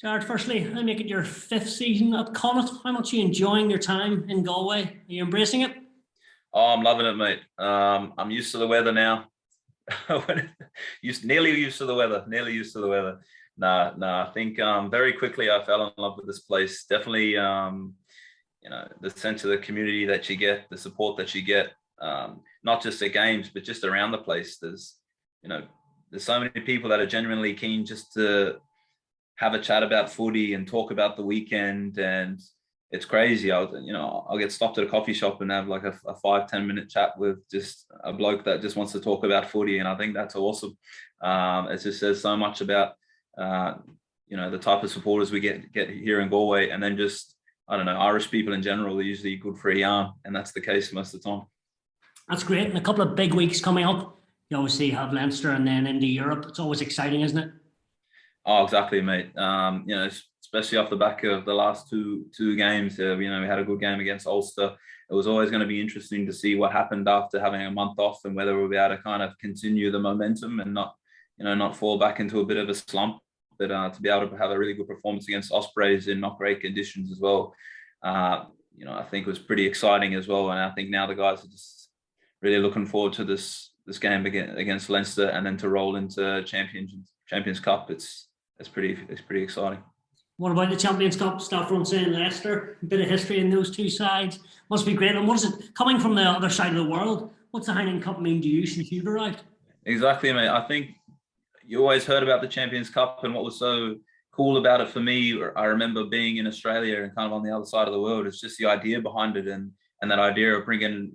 Jarred, firstly, I make it your fifth season at Connacht. How much are you enjoying your time in Galway? Are you embracing it? Oh, I'm loving it, mate. I'm used to the weather now. Nearly used to the weather. Nearly used to the weather. I think very quickly I fell in love with this place. Definitely, the sense of the community that you get, the support that you get, not just at games, but just around the place. There's so many people that are genuinely keen just to have a chat about footy and talk about the weekend, and it's crazy. I'll get stopped at a coffee shop and have like a 5-10 minute chat with just a bloke that just wants to talk about footy, and I think that's awesome. It just says so much about the type of supporters we get here in Galway, and then just, I don't know, Irish people in general are usually good for a yarn, and that's the case most of the time. That's great. And a couple of big weeks coming up. You obviously have Leinster and then into Europe. It's always exciting, isn't it? Oh, exactly, mate. Especially off the back of the last two games, we had a good game against Ulster. It was always going to be interesting to see what happened after having a month off, and whether we'll be able to kind of continue the momentum and not fall back into a bit of a slump. But to be able to have a really good performance against Ospreys in not great conditions as well, I think was pretty exciting as well. And I think now the guys are just really looking forward to this game against Leinster, and then to roll into Champions Cup. It's pretty exciting. What about the Champions Cup, Stade Francais and Leicester? A bit of history in those two sides. Must be great. And what is it, coming from the other side of the world, what's the Heineken Cup mean to you since you've arrived? Exactly, mate. I think you always heard about the Champions Cup, and what was so cool about it for me, I remember being in Australia and kind of on the other side of the world, it's just the idea behind it, and that idea of bringing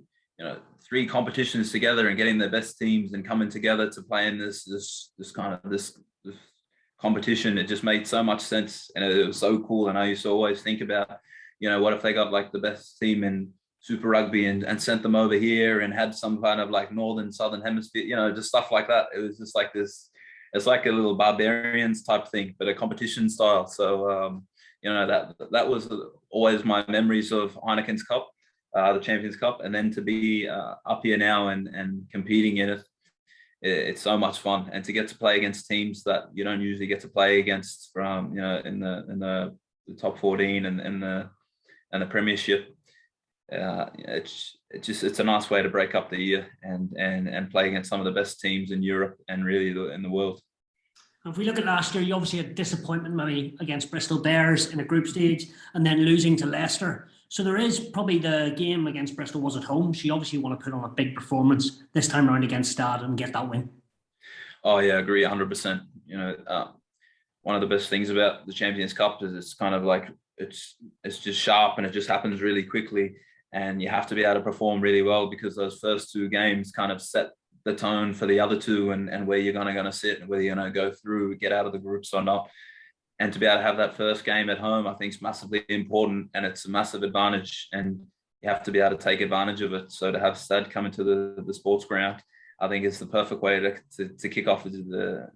three competitions together and getting the best teams and coming together to play in this competition. It just made so much sense, and it was so cool. And I used to always think about, what if they got like the best team in Super Rugby and sent them over here and had some kind of like southern hemisphere, just stuff like that. It was just like this. It's like a little barbarians type thing, but a competition style. So that was always my memories of Heineken's Cup, the Champions Cup, and then to be up here now and competing in it. It's so much fun, and to get to play against teams that you don't usually get to play against from in the top 14 and the Premiership. It's a nice way to break up the year and play against some of the best teams in Europe and really in the world. If we look at last year, you obviously had disappointment maybe against Bristol Bears in a group stage, and then losing to Leicester. So there is probably, the game against Bristol was at home. So you obviously want to put on a big performance this time around against Stade and get that win. Oh yeah, I agree 100%. One of the best things about the Champions Cup is it's kind of like it's just sharp, and it just happens really quickly, and you have to be able to perform really well, because those first two games kind of set the tone for the other two, and where you're going to sit and whether you're going to go through, get out of the groups or not. And to be able to have that first game at home, I think is massively important, and it's a massive advantage, and you have to be able to take advantage of it. So to have Stade come into the sports ground, I think it's the perfect way to kick off the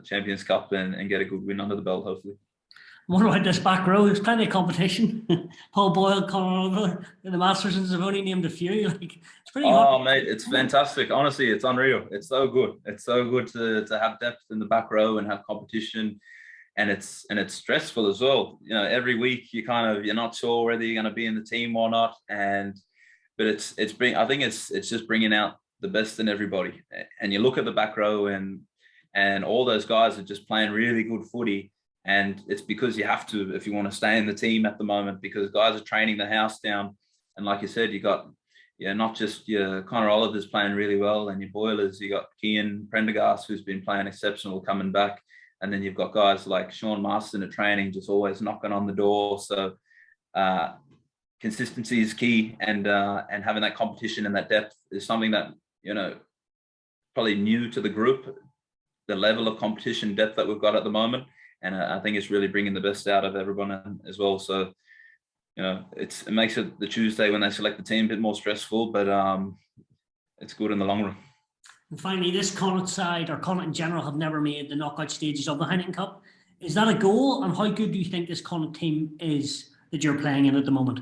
Champions Cup and get a good win under the belt, hopefully. What about this back row? There's plenty of competition. Paul Boyle, Conor Oliver, the Mastersons have only named a few. It's pretty hot. Oh, mate, it's fantastic. Honestly, it's unreal. It's so good. It's so good to have depth in the back row and have competition. And it's stressful as well. Every week you're not sure whether you're going to be in the team or not. But I think it's just bringing out the best in everybody. And you look at the back row, and all those guys are just playing really good footy. And it's because you have to, if you want to stay in the team at the moment, because guys are training the house down. And like you said, you got, not just your Conor Oliver's playing really well, and your Boilers, you got Cian Prendergast, who's been playing exceptional, coming back. And then you've got guys like Sean Marston at training, just always knocking on the door. So consistency is key, and having that competition and that depth is something that, probably new to the group, the level of competition depth that we've got at the moment. And I think it's really bringing the best out of everyone as well. So, it makes it the Tuesday when they select the team a bit more stressful, but it's good in the long run. And finally, this Connacht side, or Connacht in general, have never made the knockout stages of the Heineken Cup. Is that a goal? And how good do you think this Connacht team is that you're playing in at the moment?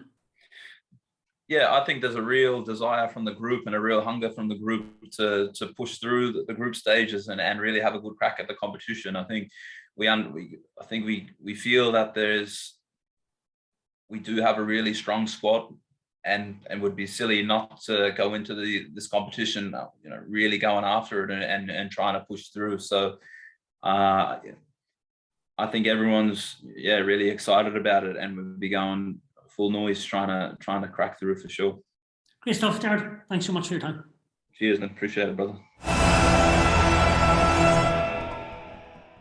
Yeah, I think there's a real desire from the group and a real hunger from the group to push through the group stages and really have a good crack at the competition. I think we feel that we do have a really strong squad, and would be silly not to go into this competition, really going after it and trying to push through. So I think everyone's really excited about it, and we'll be going full noise trying to crack through for sure. Great stuff, Jarred. Thanks so much for your time. Cheers, man. Appreciate it, brother.